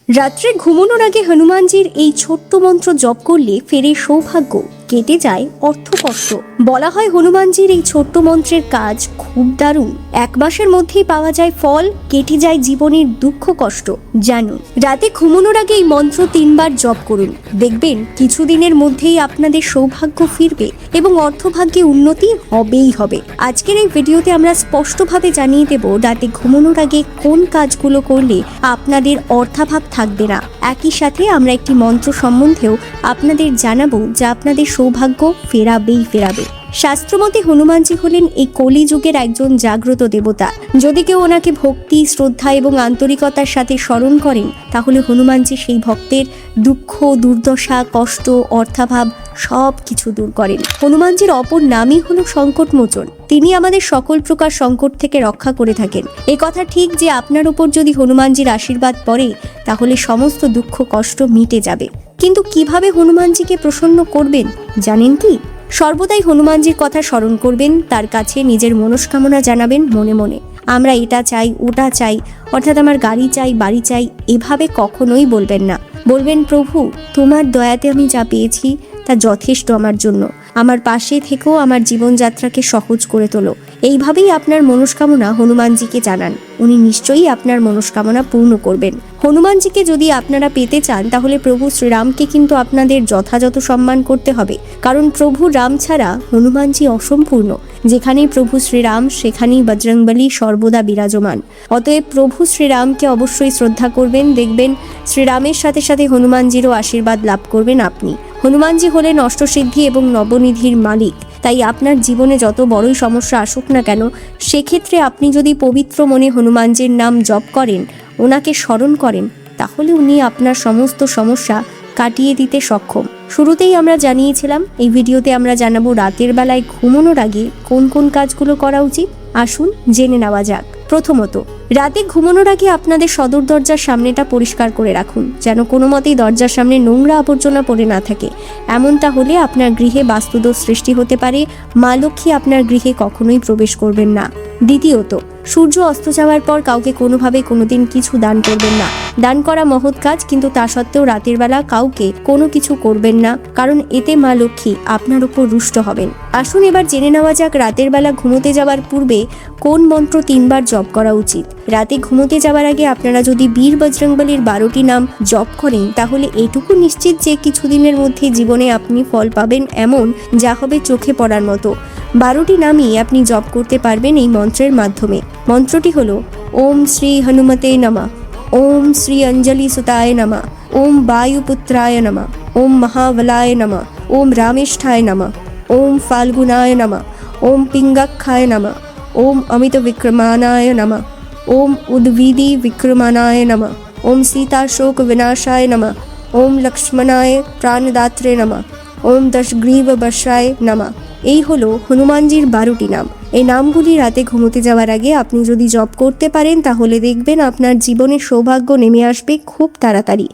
রাত্রে ঘুমানোর আগে হনুমানজির এই ছোট্ট মন্ত্র জপ করলে ফেরে সৌভাগ্য, কেটে যায় অর্থকষ্ট। বলা হয় হনুমানজির এই ছোট্ট মন্ত্রের কাজ খুব দারুণ। 1 মাসের মধ্যেই পাওয়া যায় ফল, কেটে যায় জীবনের দুঃখ কষ্ট। জানুন, রাতে ঘুমানোর আগে এই মন্ত্র 3 বার জপ করুন, দেখবেন কিছুদিনের মধ্যেই আপনাদের সৌভাগ্য ফিরবে এবং অর্থভাগ্যে উন্নতি হবেই হবে। আজকের এই ভিডিওতে আমরা স্পষ্টভাবে জানিয়ে দেব রাতে ঘুমানোর আগে কোন কাজগুলো করলে আপনাদের অর্থাভাব থাকবে না। একই সাথে আমরা একটি মন্ত্র সম্বন্ধেও আপনাদের জানাবো যা আপনাদের সৌভাগ্য ফেরাবে। শাস্ত্রমতে হনুমানজি হলেন এই কলিযুগের একজন জাগ্রত দেবতা। যদি কেউ ওনাকে ভক্তি, শ্রদ্ধা এবং আন্তরিকতার সাথে স্মরণ করেন, তাহলে হনুমানজি সেই ভক্তের দুঃখ, দুর্দশা, কষ্ট, অর্থাভাব সব কিছু দূর করেন। হনুমানজির অপর নামই হলো সংকটমোচন। তিনি আমাদের সকল প্রকার সংকট থেকে রক্ষা করে থাকেন। এই কথা ঠিক যে আপনার উপর যদি হনুমানজির আশীর্বাদ পড়ে, তাহলে সমস্ত দুঃখ কষ্ট মিটে যাবে। কিন্তু কিভাবে হনুমানজিকে প্রসন্ন করবেন জানেন কি? সর্বদাই হনুমানজির কথা স্মরণ করবেন, তার কাছে নিজের মনস্কামনা জানাবেন মনে মনে। আমরা এটা চাই, ওটা চাই, অর্থাৎ আমার গাড়ি চাই, বাড়ি চাই, এভাবে কখনোই বলবেন না। বলবেন, প্রভু তোমার দয়াতে আমি যা পেয়েছি তা যথেষ্ট আমার জন্য। আমার পাশে থেকেও আমার জীবনযাত্রাকে সহজ করে তোলো। এইভাবেই আপনার মনস্কামনা হনুমানজিকে জানান, উনি নিশ্চয়ই আপনার মনস্কামনা পূর্ণ করবেন। হনুমানজিকে যদি আপনারা পেতে চান, তাহলে প্রভু শ্রীরামকে কিন্তু আপনাদের যথাযথ সম্মান করতে হবে, কারণ প্রভু রাম ছাড়া হনুমানজি অসম্পূর্ণ। যেখানেই প্রভু শ্রীরাম, সেখানেই বজরংবলী সর্বদা বিরাজমান। অতএব প্রভু শ্রীরামকে অবশ্যই শ্রদ্ধা করবেন, দেখবেন শ্রীরামের সাথে সাথে হনুমানজিরও আশীর্বাদ লাভ করবেন আপনি। হনুমানজি হলেন অষ্টসিদ্ধি এবং নবনিধির মালিক। তাই আপনার জীবনে যত বড়ই সমস্যা আসুক না কেন, সেক্ষেত্রে আপনি যদি পবিত্র মনে হনুমানজির নাম জপ করেন, ওনাকে স্মরণ করেন, তাহলে উনি আপনার সমস্ত সমস্যা কাটিয়ে দিতে সক্ষম। শুরুতেই আমরা জানিয়েছিলাম, এই ভিডিওতে আমরা জানাবো রাতের বেলায় ঘুমানোর আগে কোন কোন কাজগুলো করা উচিত। আসুন জেনে নেওয়া যাক। প্রথমত, রাতে ঘুমানোর আগে আপনাদের সদর দরজার সামনেটা পরিষ্কার করে রাখুন, যেন কোনো মতেই দরজার সামনে নোংরা আবর্জনা পড়ে না থাকে। এমনটা হলে আপনার গৃহে বাস্তুদোষ সৃষ্টি হতে পারে। মা লক্ষ্মী আপনার গৃহে কখনোই প্রবেশ করবেন না। দ্বিতীয়ত, সূর্য অস্ত যাওয়ার পর কাউকে কোনোভাবে কোনোদিন কিছু দান করবেন না। দান করা মহৎ কাজ, কিন্তু তা সত্ত্বেও রাতের বেলা কাউকে কোনো কিছু করবেন না, কারণ এতে মা লক্ষ্মী আপনার উপর রুষ্ট হবেন। আসুন এবার জেনে নেওয়া যাক রাতের বেলা ঘুমোতে যাওয়ার পূর্বে কোন মন্ত্র 3 বার জপ করা উচিত। রাতে ঘুমোতে যাওয়ার আগে আপনারা যদি বীর বজরংবলীর 12টি নাম জপ করেন, তাহলে এটুকু নিশ্চিত যে কিছুদিনের মধ্যে জীবনে আপনি ফল পাবেন, এমন যা হবে চোখে পড়ার মতো। 12টি নামই আপনি জপ করতে পারবেন এই মন্ত্রের মাধ্যমে। মন্ত্রটি হলো ওম শ্রী হনুমতে নমঃ, ওম শ্রী অঞ্জলি সুতায় নমঃ, ওম বায়ুপুত্রায় নমঃ, ওম মহাবলায় নমঃ, ওম রামেষ্ঠায় নমঃ, ওম ফাল্গুনায় নমঃ, ওম পিঙ্গক্ষায় নমঃ, ওম অমিত বিক্রমানায় নমঃ, ওম উদ্ভিদি বিক্রমানায় নমঃ, ওম সীতাশোক বিনাশায় নমঃ, ওম লক্ষ্মণায় প্রাণদাত্রে নমঃ, ওম দশগ্রীব বর্ষায় নমঃ। এই হলো হনুমানজির 12টি নাম। এই নামগুলি রাতে ঘুমোতে যাওয়ার আগে আপনি যদি জপ করতে পারেন, তাহলে দেখবেন আপনার জীবনে সৌভাগ্য নেমে আসবে খুব তাড়াতাড়ি।